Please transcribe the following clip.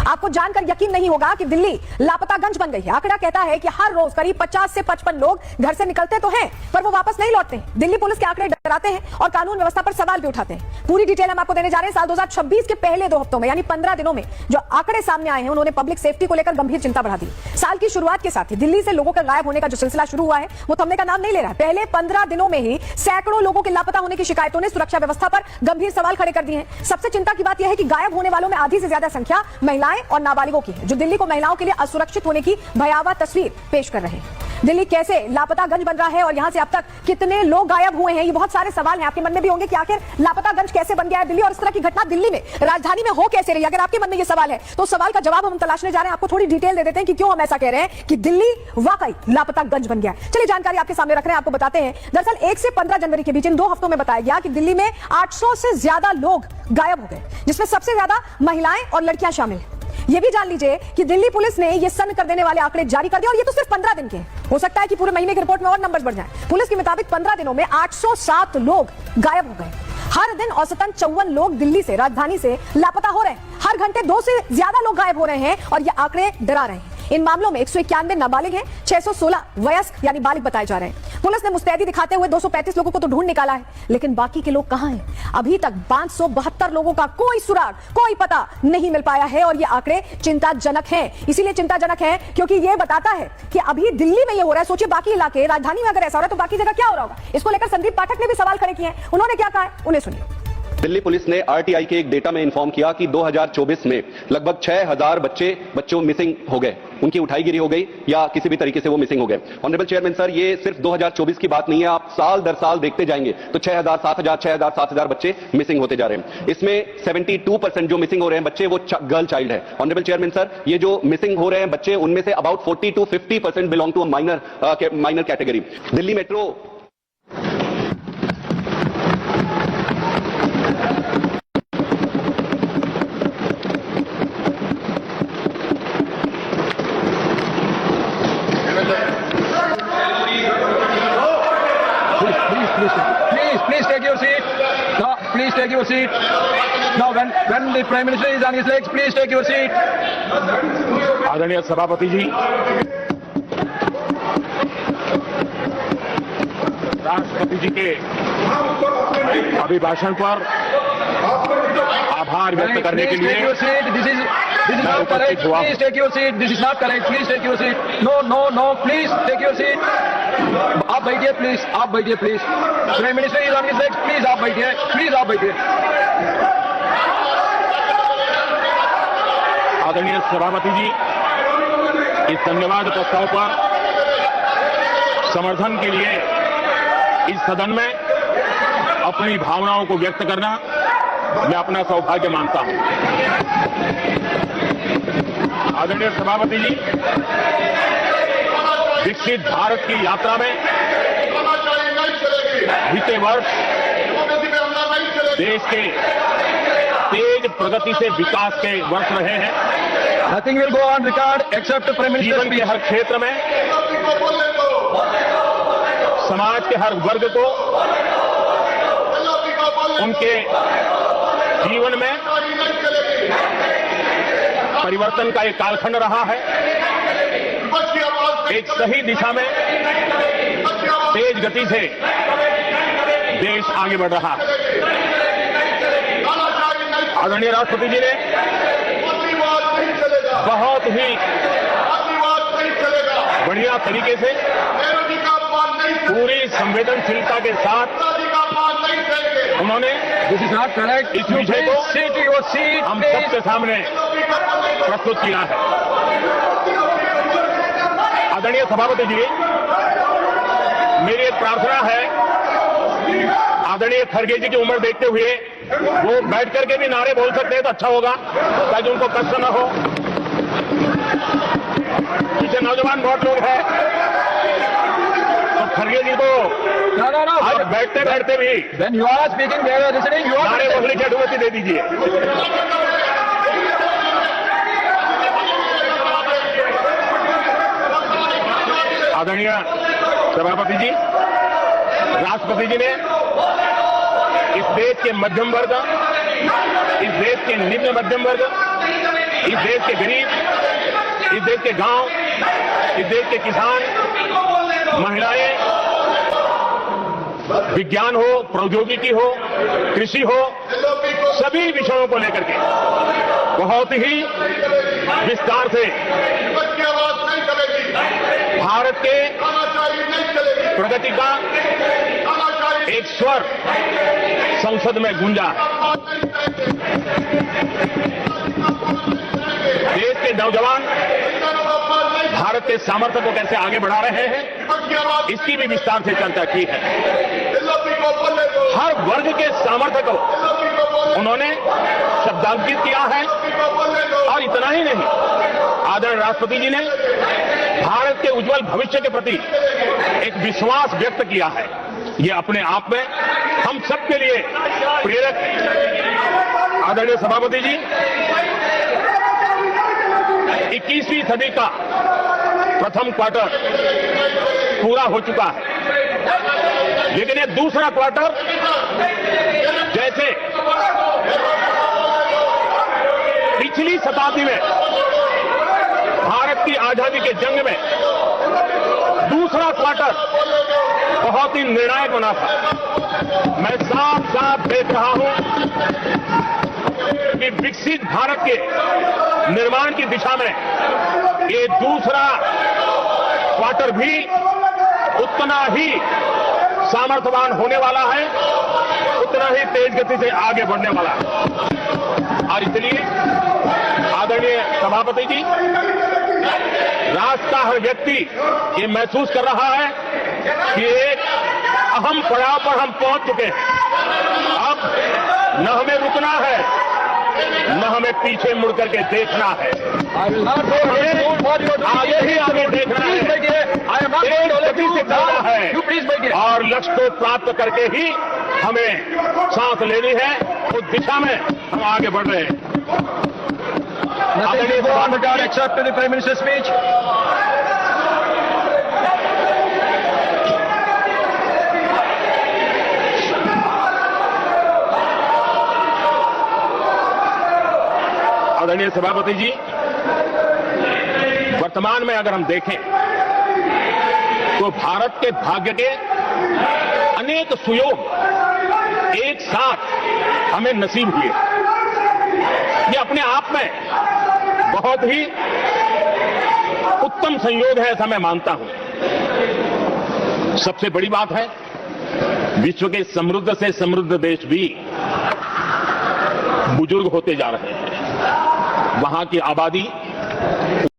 आपको जानकर यकीन नहीं होगा कि दिल्ली लापतागंज बन गई है। आंकड़ा कहता है कि हर रोज करीब 50 से 55 लोग घर से निकलते तो हैं, पर वो वापस नहीं लौटते। दिल्ली पुलिस के आंकड़े डराते हैं और कानून व्यवस्था पर सवाल भी उठाते हैं। पूरी डिटेल हम आपको देने जा रहे हैं। साल 2026 के पहले 2 हफ्तों में यानी 15 दिनों में जो आंकड़े सामने आए हैं, उन्होंने पब्लिक सेफ्टी को लेकर गंभीर चिंता बढ़ा दी। साल की शुरुआत के साथ ही दिल्ली से लोगों का गायब होने का जो सिलसिला शुरू हुआ है, वो थमने का नाम नहीं ले रहा है। पहले 15 दिनों में ही सैकड़ों लोगों के लापता होने की शिकायतों ने सुरक्षा व्यवस्था पर गंभीर सवाल खड़े कर दिए हैं। सबसे चिंता की बात यह है कि गायब होने वालों में आधी से ज्यादा संख्या महिलाएं और नाबालिगों की है, जो दिल्ली को महिलाओं के लिए असुरक्षित होने की भयावह तस्वीर पेश कर रहे हैं। दिल्ली कैसे लापतागंज बन रहा है और यहां से अब तक कितने लोग गायब हुए हैं, ये बहुत सारे सवाल हैं आपके मन में भी होंगे कि आखिर लापतागंज कैसे बन गया है दिल्ली, और इस तरह की घटना दिल्ली में राजधानी में हो कैसे रही। अगर आपके मन में ये सवाल है तो सवाल का जवाब हम तलाशने जा रहे हैं। आपको थोड़ी डिटेल दे देते हैं कि क्यों हम ऐसा कह रहे हैं कि दिल्ली वाकई लापतागंज बन गया है। चलिए जानकारी आपके सामने रख रहे हैं, आपको बताते हैं। दरअसल 1 से 15 जनवरी के बीच इन 2 हफ्तों में बताया गया कि दिल्ली में 800 से ज्यादा लोग गायब हो गए, जिसमें सबसे ज्यादा महिलाएं और लड़कियां शामिल हैं। ये भी जान लीजिए कि दिल्ली पुलिस ने ये सन्न कर देने वाले आंकड़े जारी कर दिए, और ये तो सिर्फ 15 दिन के हैं। हो सकता है कि पूरे महीने की रिपोर्ट में और नंबर्स बढ़ जाएं। पुलिस के मुताबिक 15 दिनों में 807 लोग गायब हो गए। हर दिन औसतन 54 लोग दिल्ली से, राजधानी से लापता हो रहे हैं। हर घंटे 2 से ज्यादा लोग गायब हो रहे हैं और ये आंकड़े डरा रहे हैं। इन मामलों में 191 नाबालिग हैं, 616 वयस्क यानी बालिग बताए जा रहे हैं। पुलिस ने मुस्तैदी दिखाते हुए 235 लोगों को तो ढूंढ निकाला है, लेकिन बाकी के लोग कहां हैं? अभी तक 572 लोगों का कोई सुराग, कोई पता नहीं मिल पाया है, और ये आंकड़े चिंताजनक हैं। इसीलिए चिंताजनक है क्योंकि ये बताता है कि अभी दिल्ली में ये हो रहा है, सोचिए बाकी इलाके, राजधानी में अगर ऐसा हो रहा है तो बाकी जगह क्या हो रहा होगा। इसको लेकर संदीप पाठक ने भी सवाल खड़े किए हैं। उन्होंने क्या कहा है, उन्हें सुनिए। दिल्ली पुलिस ने आरटीआई के एक डेटा में इन्फॉर्म किया कि 2024 में लगभग 6000 बच्चों मिसिंग हो गए, उनकी उठाईगिरी हो गई या किसी भी तरीके से वो मिसिंग हो गए। ऑनरेबल चेयरमैन सर, ये सिर्फ 2024 की बात नहीं है, आप साल दर साल देखते जाएंगे तो 6000, 7000 बच्चे मिसिंग होते जा रहे हैं। इसमें 72% जो मिसिंग हो रहे हैं बच्चे, वो गर्ल चाइल्ड है। ऑनरेबल चेयरमैन सर, ये जो मिसिंग हो रहे हैं बच्चे, उनमें से about 40 to 50% belong to minor category. Delhi metro Please take your seat. No, please take your seat. No, when the Prime Minister is on his legs, please take your seat. आदरणीय सभापति जी, राष्ट्रपति जी के अभिभाषण पर आभार व्यक्त करने के लिए This is not correct. Please take your seat. This is not correct. Please take your seat. No. Please take your seat. आप बैठिए प्लीज, आप बैठिए please. Prime minister is on his legs, please आप बैठिए, प्लीज आप बैठिए। आदरणीय सभापति जी, इस धन्यवाद प्रस्ताव पर समर्थन के लिए इस सदन में अपनी भावनाओं को व्यक्त करना मैं अपना सौभाग्य मानता हूं। आदरणीय सभापति जी, विकसित भारत की यात्रा में बीते वर्ष देश के तेज प्रगति से विकास के वर्ष रहे हैं। Nothing will go on record except Prime Minister. जीवन के हर क्षेत्र में समाज के हर वर्ग को उनके जीवन में परिवर्तन का एक कालखंड रहा है। एक सही दिशा में तेज गति से देश आगे बढ़ रहा है। आदरणीय राष्ट्रपति जी ने बहुत ही बढ़िया तरीके से पूरी संवेदनशीलता के साथ उन्होंने This is not correct. इस विषय को Sit to your seat, हम please. सबके सामने प्रस्तुत किया है। आदरणीय सभापति जी, मेरी एक प्रार्थना है, आदरणीय खड़गे जी की उम्र देखते हुए वो बैठ करके भी नारे बोल सकते हैं तो अच्छा होगा, ताकि उनको कष्ट न हो। पीछे नौजवान बहुत लोग हैं, तो खड़गे जी को No. आज बैठते बैठते भी When you are speaking, they are listening. You are नारे बोलने की अनुमति दे दीजिए। आदरणीय सभापति जी, राष्ट्रपति जी ने इस देश के मध्यम वर्ग, इस देश के निम्न मध्यम वर्ग इस देश के गरीब, इस देश के गांव, इस देश के किसान, महिलाएं, विज्ञान हो, प्रौद्योगिकी हो, कृषि हो, सभी विषयों को लेकर के बहुत ही विस्तार से भारत के प्रगति का एक स्वर संसद में गूंजा है। देश के नौजवान भारत के सामर्थ्य को कैसे आगे बढ़ा रहे हैं, इसकी भी विस्तार से चर्चा की है। हर वर्ग के सामर्थ्य को उन्होंने शब्दांकित किया है। और इतना ही नहीं, आदरणीय राष्ट्रपति जी ने भारत के उज्जवल भविष्य के प्रति एक विश्वास व्यक्त किया है। ये अपने आप में हम सबके लिए प्रेरक है। आदरणीय सभापति जी, 21वीं सदी का प्रथम क्वार्टर पूरा हो चुका है, लेकिन ये दूसरा क्वार्टर जैसे पिछली शताब्दी में भारत की आजादी के जंग में दूसरा क्वार्टर बहुत ही निर्णायक बना था। मैं साफ साफ देख रहा हूं कि विकसित भारत के निर्माण की दिशा में ये दूसरा क्वार्टर भी उतना ही सामर्थ्यवान होने वाला है, उतना ही तेज गति से आगे बढ़ने वाला है। और इसलिए आदरणीय सभापति जी, राष्ट्र का हर व्यक्ति ये महसूस कर रहा है कि एक अहम पड़ाव पर हम पहुंच चुके हैं। अब न हमें रुकना है, न हमें पीछे मुड़ करके देखना है। आगे ही आगे देखना है, तेज गति से चलना है और लक्ष्य को प्राप्त करके ही हमें सांस लेनी है। उस दिशा में हम आगे बढ़ रहे हैं। Accept the Prime Minister's speech. आदरणीय सभापति जी, वर्तमान में अगर हम देखें तो भारत के भाग्य के अनेक सुयोग एक साथ हमें नसीब हुए। ये अपने आप में बहुत ही उत्तम संयोग है, ऐसा मैं मानता हूं। सबसे बड़ी बात है, विश्व के समृद्ध से समृद्ध देश भी बुजुर्ग होते जा रहे हैं। वहां की आबादी